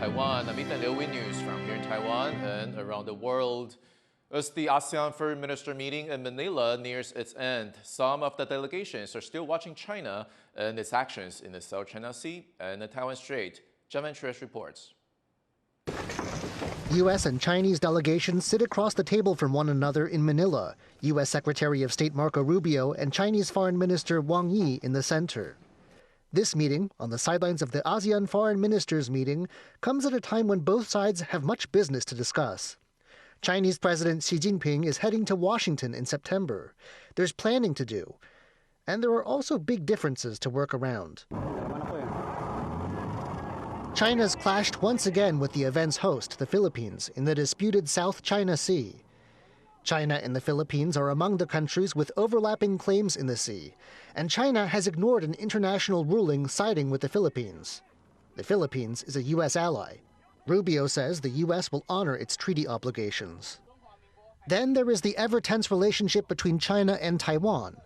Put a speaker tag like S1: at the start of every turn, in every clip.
S1: Taiwan. I'm Ethan Liu with news from here in Taiwan and around the world. As the ASEAN Foreign Minister meeting in Manila nears its end, some of the delegations are still watching China and its actions in the South China Sea and the Taiwan Strait. TaiwanPlus reports.
S2: U.S. and Chinese delegations sit across the table from one another in Manila, U.S. Secretary of State Marco Rubio and Chinese Foreign Minister Wang Yi in the center. This meeting, on the sidelines of the ASEAN Foreign Ministers meeting, comes at a time when both sides have much business to discuss. Chinese President Xi Jinping is heading to Washington in September. There's planning to do. And there are also big differences to work around. China's clashed once again with the event's host, the Philippines, in the disputed South China Sea. China and the Philippines are among the countries with overlapping claims in the sea, and China has ignored an international ruling siding with the Philippines. The Philippines is a U.S. ally. Rubio says the U.S. will honor its treaty obligations. Then there is the ever-tense relationship between China and Taiwan.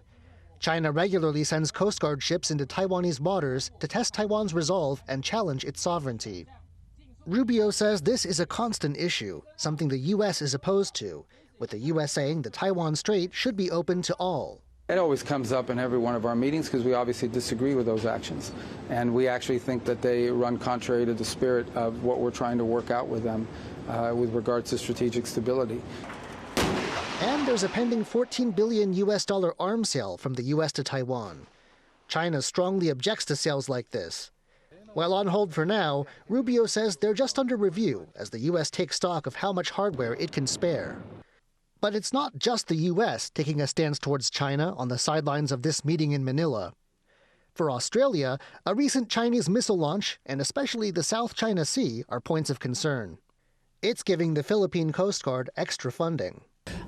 S2: China regularly sends Coast Guard ships into Taiwanese waters to test Taiwan's resolve and challenge its sovereignty. Rubio says this is a constant issue, something the U.S. is opposed to, with the U.S. saying the Taiwan Strait should be open to all.
S3: It always comes up in every one of our meetings because we obviously disagree with those actions. And we actually think that they run contrary to the spirit of what we're trying to work out with them with regards to strategic stability.
S2: And there's a pending $14 billion arms sale from the U.S. to Taiwan. China strongly objects to sales like this. While on hold for now, Rubio says they're just under review as the U.S. takes stock of how much hardware it can spare. But it's not just the U.S. taking a stance towards China on the sidelines of this meeting in Manila. For Australia, a recent Chinese missile launch, and especially the South China Sea, are points of concern. It's giving the Philippine Coast Guard extra funding.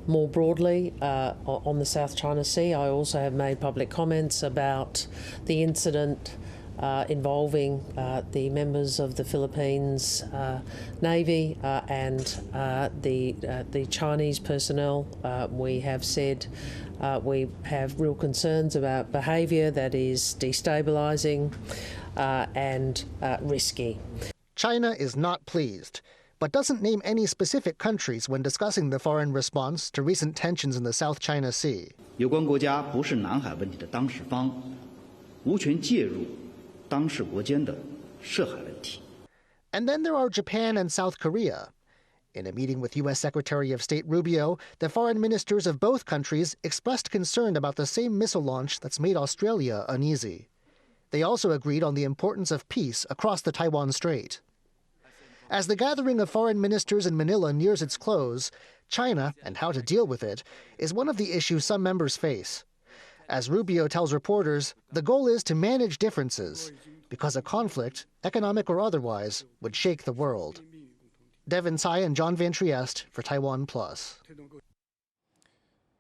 S4: More broadly, on the South China Sea, I also have made public comments about the incident involving the members of the Philippines Navy and the Chinese personnel. We have said we have real concerns about behaviour that is destabilising and risky.
S2: China is not pleased, but doesn't name any specific countries when discussing the foreign response to recent tensions in the South China Sea.
S5: 有关国家不是南海问题的当事方，无权介入当事国间的涉海问题。
S2: And then there are Japan and South Korea. In a meeting with U.S. Secretary of State Rubio, the foreign ministers of both countries expressed concern about the same missile launch that's made Australia uneasy. They also agreed on the importance of peace across the Taiwan Strait. As the gathering of foreign ministers in Manila nears its close, China, and how to deal with it, is one of the issues some members face. As Rubio tells reporters, the goal is to manage differences, because a conflict, economic or otherwise, would shake the world. Devin Tsai and John Van Trieste for TaiwanPlus.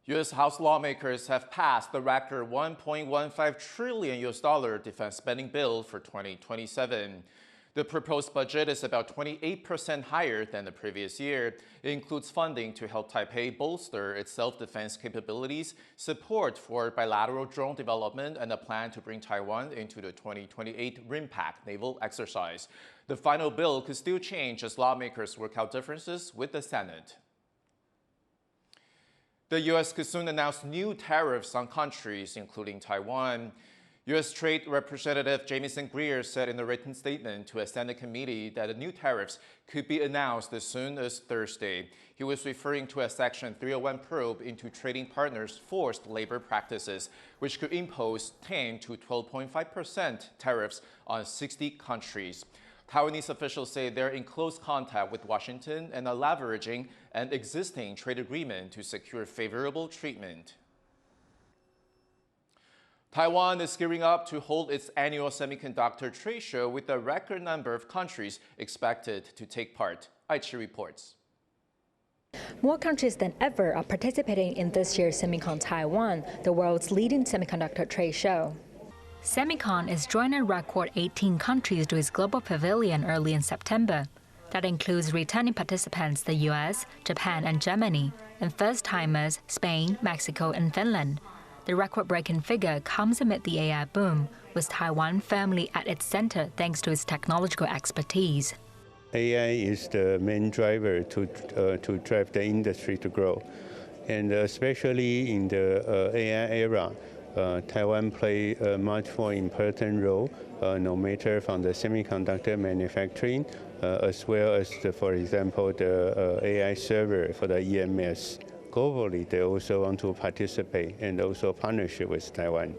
S1: U.S. House lawmakers have passed the record $1.15 trillion defense spending bill for 2027. The proposed budget is about 28% higher than the previous year. It includes funding to help Taipei bolster its self-defense capabilities, support for bilateral drone development, and a plan to bring Taiwan into the 2028 RIMPAC naval exercise. The final bill could still change as lawmakers work out differences with the Senate. The U.S. could soon announce new tariffs on countries, including Taiwan. U.S. Trade Representative Jamieson Greer said in a written statement to a Senate committee that the new tariffs could be announced as soon as Thursday. He was referring to a Section 301 probe into trading partners' forced labor practices, which could impose 10 to 12.5% tariffs on 60 countries. Taiwanese officials say they're in close contact with Washington and are leveraging an existing trade agreement to secure favorable treatment. Taiwan is gearing up to hold its annual semiconductor trade show with a record number of countries expected to take part. Aichi reports.
S6: More countries than ever are participating in this year's SEMICON Taiwan, the world's leading semiconductor trade show. SEMICON is joining a record 18 countries to its global pavilion early in September. That includes returning participants the US, Japan, and Germany, and first-timers Spain, Mexico, and Finland. The record-breaking figure comes amid the AI boom, with Taiwan firmly at its center thanks to its technological expertise.
S7: AI is the main driver to drive the industry to grow. And especially in the AI era, Taiwan play a much more important role, no matter from the semiconductor manufacturing, as well as, for example, the AI server for the EMS. Globally, they also want to participate and also partnership with Taiwan.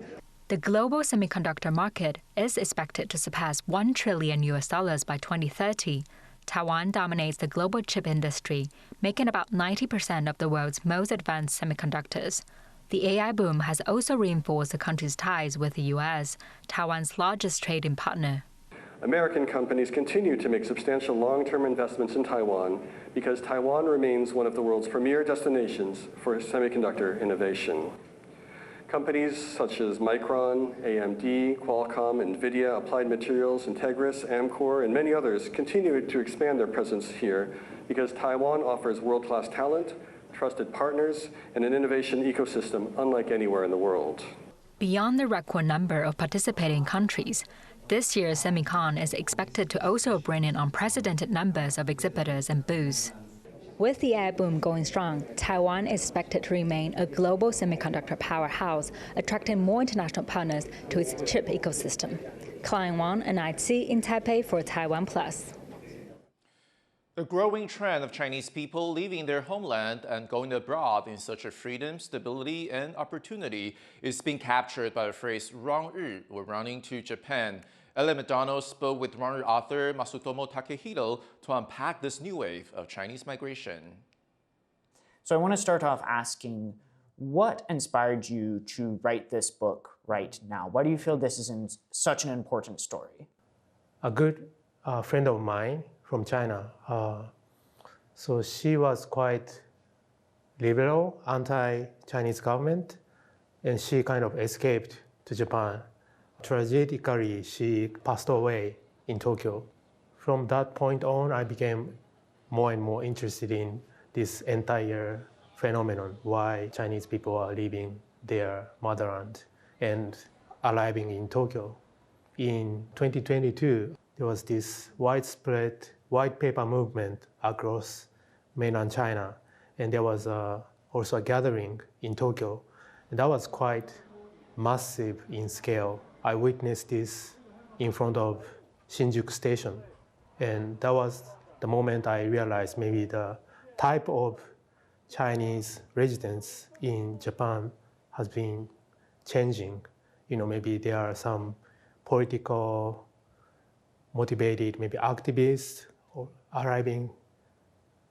S6: The global semiconductor market is expected to surpass $1 trillion by 2030. Taiwan dominates the global chip industry, making about 90% of the world's most advanced semiconductors. The AI boom has also reinforced the country's ties with the U.S., Taiwan's largest trading partner.
S8: American companies continue to make substantial long-term investments in Taiwan because Taiwan remains one of the world's premier destinations for semiconductor innovation. Companies such as Micron, AMD, Qualcomm, NVIDIA, Applied Materials, Integris, Amkor, and many others continue to expand their presence here because Taiwan offers world-class talent, trusted partners, and an innovation ecosystem unlike anywhere in the world.
S6: Beyond the record number of participating countries, this year's SEMICON is expected to also bring in unprecedented numbers of exhibitors and booths. With the AI boom going strong, Taiwan is expected to remain a global semiconductor powerhouse, attracting more international partners to its chip ecosystem. Klein Wang, NIC in Taipei for TaiwanPlus.
S1: The growing trend of Chinese people leaving their homeland and going abroad in search of freedom, stability, and opportunity is being captured by the phrase "rangri," or running to Japan. Ellen McDonald spoke with Rangri author Masutomo Takehito to unpack this new wave of Chinese migration.
S9: So I want to start off asking, what inspired you to write this book right now? Why do you feel this is such an important story?
S10: A good friend of mine from China. So she was quite liberal, anti-Chinese government, and she kind of escaped to Japan. Tragically, she passed away in Tokyo. From that point on, I became more and more interested in this entire phenomenon, why Chinese people are leaving their motherland and arriving in Tokyo. In 2022, there was this widespread white paper movement across mainland China, and there was also a gathering in Tokyo, and that was quite massive in scale. I witnessed this in front of Shinjuku Station, and that was the moment I realized maybe the type of Chinese residents in Japan has been changing. You know, maybe there are some political motivated, maybe activists arriving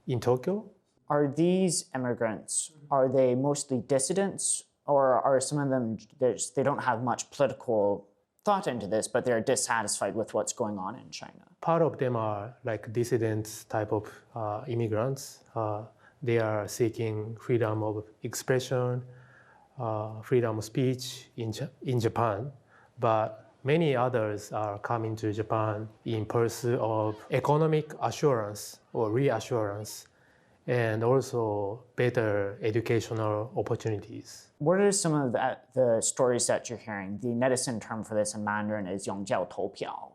S10: in Tokyo.
S9: Are these immigrants, are they mostly dissidents, or are some of them, they don't have much political thought into this, but they're dissatisfied with what's going on in China?
S10: Part of them are like dissidents type of immigrants. They are seeking freedom of expression, freedom of speech in Japan, but many others are coming to Japan in pursuit of economic assurance or reassurance, and also better educational opportunities.
S9: What are some of the stories that you're hearing? The netizen term for this in Mandarin is 永交投票,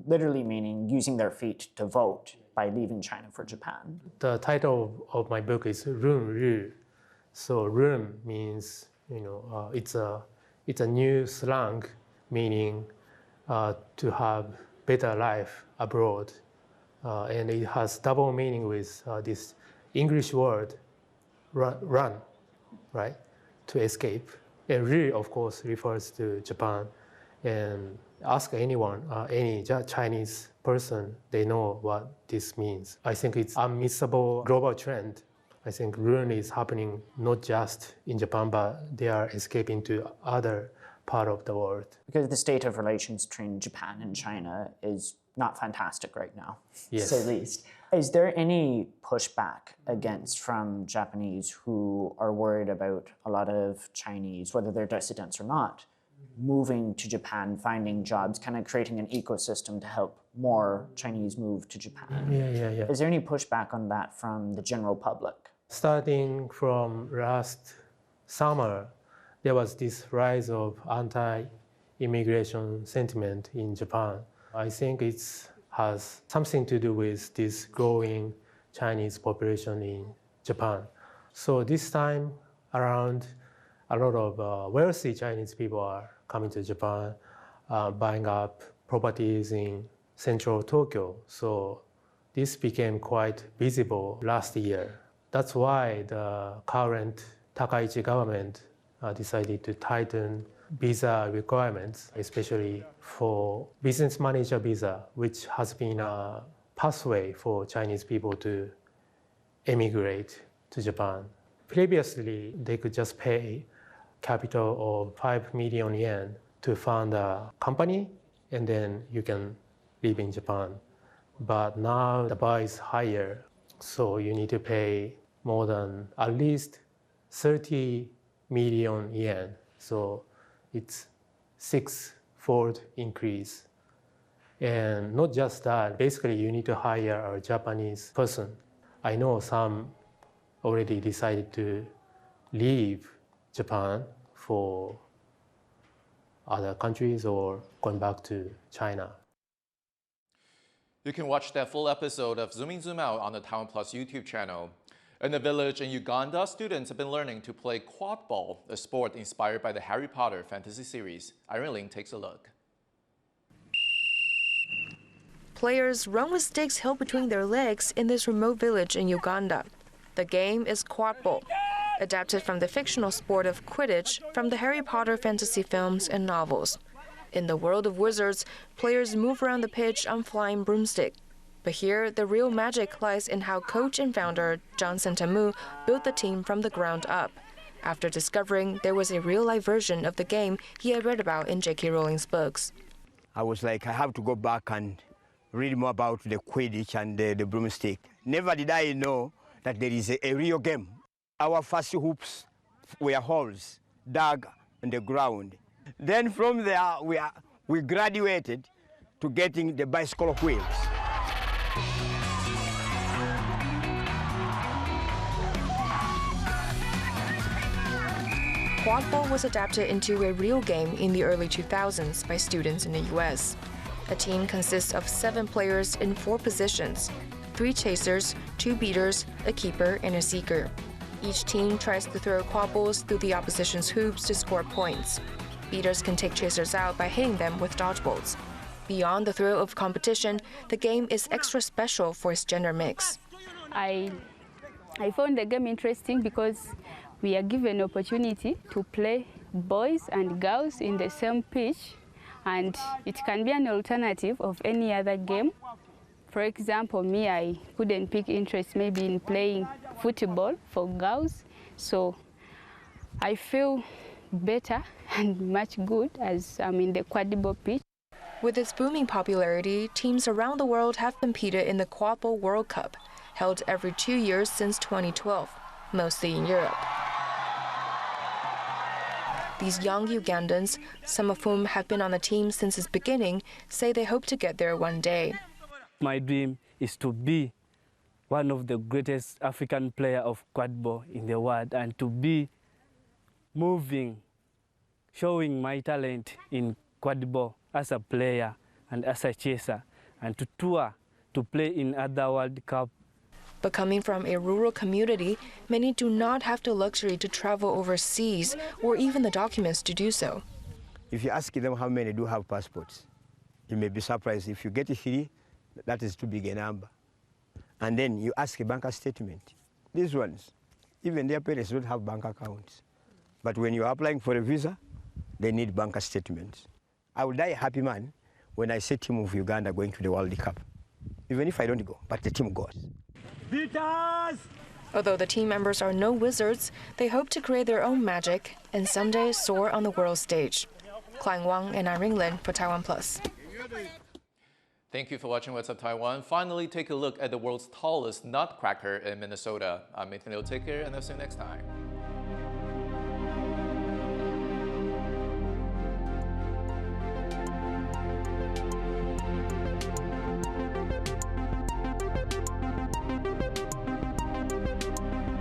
S9: literally meaning using their feet to vote by leaving China for Japan.
S10: The title of my book is 润日. So 润 means, it's a new slang meaning to have better life abroad. And it has double meaning with this English word, run, right, to escape. And ri, of course, refers to Japan. And ask anyone, any Chinese person, they know what this means. I think it's an unmissable global trend. I think ruin is happening not just in Japan, but they are escaping to other part of the world.
S9: Because the state of relations between Japan and China is not fantastic right now,
S10: yes,
S9: to say the least. Is there any pushback from Japanese who are worried about a lot of Chinese, whether they're dissidents or not, moving to Japan, finding jobs, kind of creating an ecosystem to help more Chinese move to Japan?
S10: Yeah.
S9: Is there any pushback on that from the general public?
S10: Starting from last summer, there was this rise of anti-immigration sentiment in Japan. I think it's has something to do with this growing Chinese population in Japan. So this time around, a lot of wealthy Chinese people are coming to Japan, buying up properties in central Tokyo. So this became quite visible last year. That's why the current Takaichi government decided to tighten visa requirements, especially for business manager visa, which has been a pathway for Chinese people to emigrate to Japan. Previously, they could just pay capital of 5 million yen to found a company, and then you can live in Japan. But now the bar is higher, so you need to pay more than at least 30 million yen. So it's 6-fold increase. And not just that, basically you need to hire a Japanese person. I know some already decided to leave Japan for other countries or going back to China.
S1: You can watch that full episode of Zoom In Zoom Out on the TaiwanPlus YouTube channel. In a village in Uganda, students have been learning to play Quadball, a sport inspired by the Harry Potter fantasy series. Irene Ling takes a look.
S11: Players run with sticks held between their legs in this remote village in Uganda. The game is Quadball, adapted from the fictional sport of Quidditch from the Harry Potter fantasy films and novels. In the world of wizards, players move around the pitch on flying broomstick. But here, the real magic lies in how coach and founder John Sentamu built the team from the ground up, after discovering there was a real-life version of the game he had read about in J.K. Rowling's books.
S12: I was like, I have to go back and read more about the Quidditch and the broomstick. Never did I know that there is a real game. Our first hoops were holes dug in the ground. Then from there, we graduated to getting the bicycle wheels.
S11: Quadball was adapted into a real game in the early 2000s by students in the US. A team consists of 7 players in 4 positions: 3 chasers, 2 beaters, a keeper, and a seeker. Each team tries to throw quadballs through the opposition's hoops to score points. Beaters can take chasers out by hitting them with dodgeballs. Beyond the thrill of competition, the game is extra special for its gender mix.
S13: I found the game interesting because we are given opportunity to play boys and girls in the same pitch, and it can be an alternative of any other game. For example, me, I couldn't pick interest maybe in playing football for girls, so I feel better and much good as I'm in the Quadball pitch.
S11: With its booming popularity, teams around the world have competed in the Quadball World Cup, held every 2 years since 2012, mostly in Europe. These young Ugandans, some of whom have been on the team since its beginning, say they hope to get there one day.
S14: My dream is to be one of the greatest African players of Quadball in the world, and to be moving, showing my talent in Quadball as a player and as a chaser, and to tour to play in other World Cup.
S11: But coming from a rural community, many do not have the luxury to travel overseas or even the documents to do so.
S12: If you ask them how many do have passports, you may be surprised. If you get 3, that is too big a number. And then you ask a bank statement. These ones, even their parents don't have bank accounts. But when you're applying for a visa, they need bank statements. I will die a happy man when I see a team of Uganda going to the World Cup. Even if I don't go, but the team goes.
S11: Although the team members are no wizards, they hope to create their own magic and someday soar on the world stage. Klein Wang and Irene Lin for TaiwanPlus.
S1: Thank you for watching What's Up Taiwan. Finally, take a look at the world's tallest nutcracker in Minnesota. I'm Nathan Liu. Take care, and I'll see you next time.